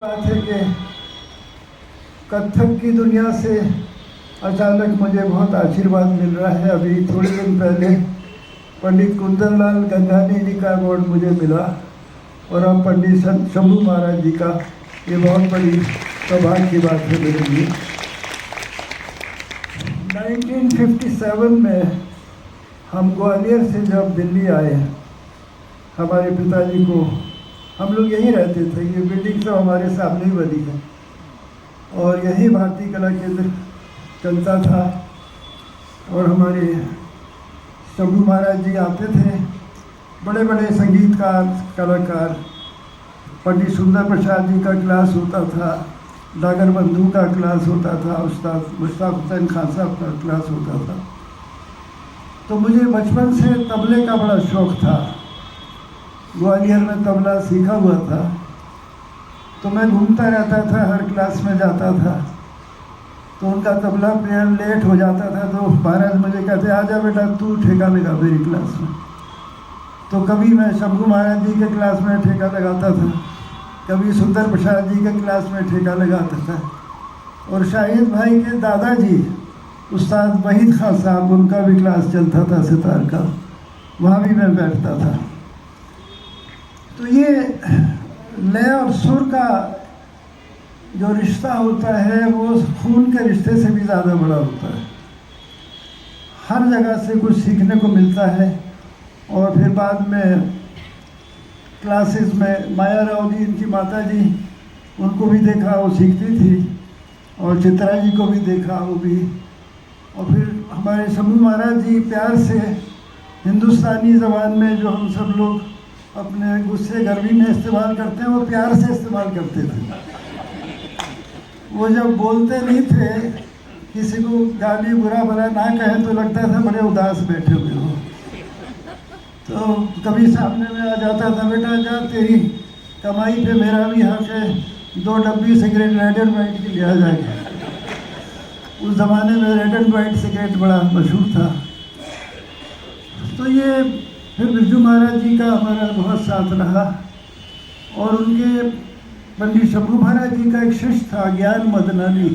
बात है कि कथक की दुनिया से अचानक मुझे बहुत आशीर्वाद मिल रहा है। अभी थोड़े दिन पहले पंडित कुंदन लाल गंगानी जी का अवार्ड मुझे मिला और अब पंडित शंभू महाराज जी का, ये बहुत बड़ी सौभाग्य की बात है मेरे लिए। 1957 में हम ग्वालियर से जब दिल्ली आए, हमारे पिताजी को, हम लोग यहीं रहते थे, ये बिल्डिंग सब हमारे सामने ही बनी है और यही भारतीय कला केंद्र चलता था। और हमारे शंभू महाराज जी आते थे, बड़े बड़े संगीतकार, कलाकार। पंडित सुंदर प्रसाद जी का क्लास होता था, डागर बंधु का क्लास होता था, उस्ताद मुश्ताक हुसैन खान साहब का क्लास होता था। तो मुझे बचपन से तबले का बड़ा शौक़ था। ग्वालियर में तबला सीखा हुआ था, तो मैं घूमता रहता था, हर क्लास में जाता था। तो उनका तबला प्लेयर लेट हो जाता था तो महाराज मुझे कहते, आजा बेटा तू ठेका लगा मेरी क्लास में। तो कभी मैं शंभू महाराज जी के क्लास में ठेका लगाता था, कभी सुंदर प्रसाद जी के क्लास में ठेका लगाता था। और शाहिद भाई के दादाजी उस्ताद वहीद खान साहब, उनका भी क्लास चलता था सितार का, वहाँ भी मैं बैठता था। तो ये लय और सुर का जो रिश्ता होता है वो खून के रिश्ते से भी ज़्यादा बड़ा होता है। हर जगह से कुछ सीखने को मिलता है। और फिर बाद में क्लासेस में माया राव जी, इनकी माता जी, उनको भी देखा, वो सीखती थी। और चित्रा जी को भी देखा, वो भी। और फिर हमारे शंभू महाराज जी प्यार से हिंदुस्तानी ज़बान में जो हम सब लोग अपने गुस्से गर्मी में इस्तेमाल करते हैं, वो प्यार से इस्तेमाल करते थे। वो जब बोलते नहीं थे, किसी को गाली बुरा भला ना कहें तो लगता था बड़े उदास बैठे हुए हो। तो कभी सामने में आ जाता था, बेटा जा तेरी कमाई पे मेरा भी हक है, 2 डब्बी सिगरेट रेड एंड वाइट की लिया जाएगा। उस ज़माने में रेड एंड वाइट सिगरेट बड़ा मशहूर था। तो ये फिर बिरजू महाराज जी का हमारा बहुत साथ रहा। और उनके पंडित शंभू महाराज जी का एक शिष्य था ज्ञान मदनानी,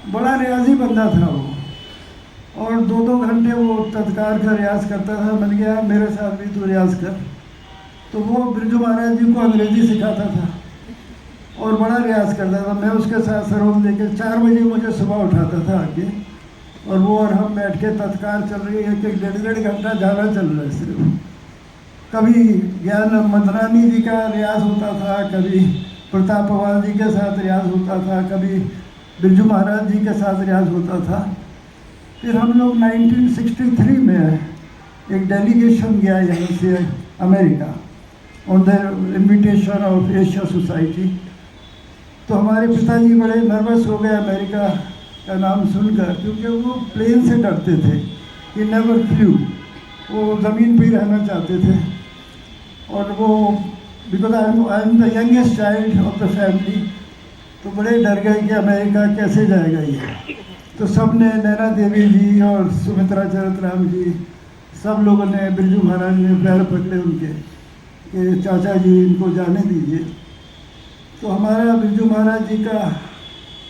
बड़ा रियाजी बंदा था वो। और 2-2 घंटे वो तत्कार का रियाज करता था। मैंने कहा मेरे साथ भी तू रियाज कर। तो वो बिरजू महाराज जी को अंग्रेज़ी सिखाता था और बड़ा रियाज करता था। मैं उसके साथ सरोद लेकर 4 बजे मुझे सुबह उठाता था आके, और वो और हम बैठ के तत्कार चल रही है कि 1.5 घंटा ज़्यादा चल रहा है सिर्फ। कभी ज्ञान मदनानी जी का रियाज होता था, कभी प्रताप पवार जी के साथ रियाज होता था, कभी बिरजू महाराज जी के साथ रियाज होता था। फिर हम लोग 1963 में एक डेलीगेशन गया यहाँ से America, on the invitation of Asia society. तो हमारे पिताजी बड़े नर्वस हो गए अमेरिका का नाम सुनकर, क्योंकि वो प्लेन से डरते थे। ये नेवर फ्लू, वो ज़मीन पर ही रहना चाहते थे। और वो because I am the youngest child of the family, तो बड़े डर गए कि अमेरिका कैसे जाएगा ये। तो सब ने, नैना देवी जी और सुमित्रा चरतराम जी, सब लोगों ने, बिरजू महाराज ने पैर पकड़े उनके कि चाचा जी इनको जाने दीजिए। तो हमारा बिरजू महाराज जी का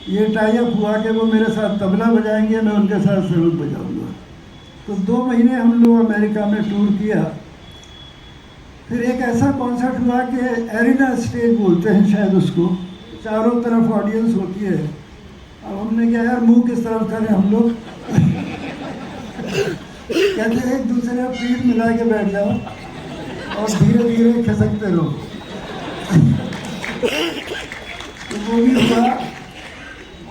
ये टाई अप हुआ कि वो मेरे साथ तबला बजाएंगे, मैं उनके साथ सरूद बजाऊंगा। तो 2 महीने हम लोग अमेरिका में टूर किया। फिर एक ऐसा कॉन्सर्ट हुआ कि एरिना स्टेज बोलते हैं शायद उसको, चारों तरफ ऑडियंस होती है। अब हमने कहा यार मुंह किस तरफ करें हम लोग कहते हैं एक दूसरे को पीठ मिला के बैठ जाओ और धीरे धीरे खिसकते रहो। तो वो भी हुआ।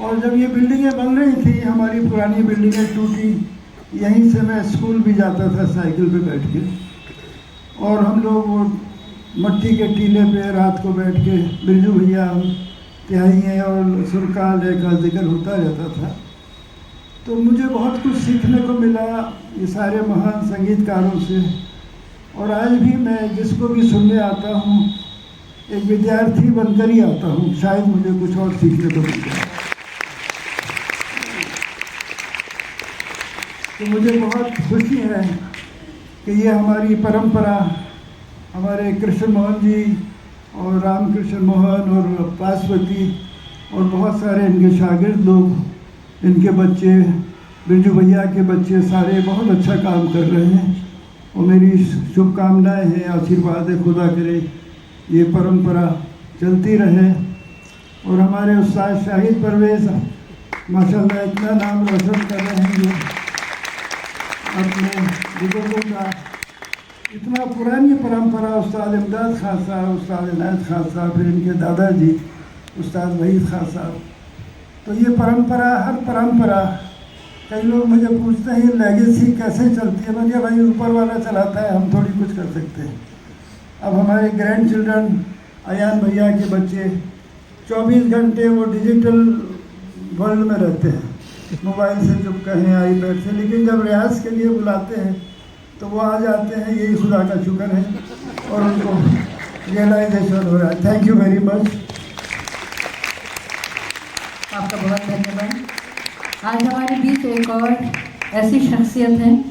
और जब ये बिल्डिंगें बन रही थी, हमारी पुरानी बिल्डिंगें टूटी, यहीं से मैं स्कूल भी जाता था साइकिल पे बैठ के। और हम लोग वो मट्टी के टीले पे रात को बैठ के, बिरजू भैया, तिहाइयाँ और सुरकाल का जिक्र होता रहता था। तो मुझे बहुत कुछ सीखने को मिला ये सारे महान संगीतकारों से। और आज भी मैं जिसको भी सुनने आता हूँ, एक विद्यार्थी बनकर ही आता हूँ, शायद मुझे कुछ और सीखने को मिल जाए। तो मुझे बहुत खुशी है कि ये हमारी परंपरा, हमारे कृष्ण मोहन जी, और रामकृष्ण मोहन और पासवती और बहुत सारे इनके शागिर्द लोग, इनके बच्चे, बिरजू भैया के बच्चे सारे बहुत अच्छा काम कर रहे हैं। और मेरी शुभकामनाएं हैं, आशीर्वाद है, खुदा करे ये परंपरा चलती रहे। और हमारे उस्ताद शाहिद परवेज़ माशाल्लाह इतना नाम रोशन कर रहे हैं जो अपने बुजुर्गों का, इतना पुरानी परंपरा, उस्ताद इमदाद खान साहब, उस्ताद इनायत खान साहब, फिर इनके दादाजी उस्ताद वहीद खान साहब। तो ये परंपरा, हर परंपरा, कई लोग मुझे पूछते हैं लेगेसी कैसे चलती है। मैंने भाई ऊपर वाला चलाता है, हम थोड़ी कुछ कर सकते हैं। अब हमारे ग्रैंड चिल्ड्रन अयान भैया के बच्चे 24 घंटे वो डिजिटल वर्ल्ड में रहते हैं, मोबाइल से चिपके हैं, आईपैड से, लेकिन जब रियाज के लिए बुलाते हैं तो वो आ जाते हैं। यही खुदा का शुक्र है और उनको रियलाइजेशन हो रहा है। Thank you very much. आपका बहुत धन्यवाद। आज हमारे बीच एक और ऐसी शख्सियत है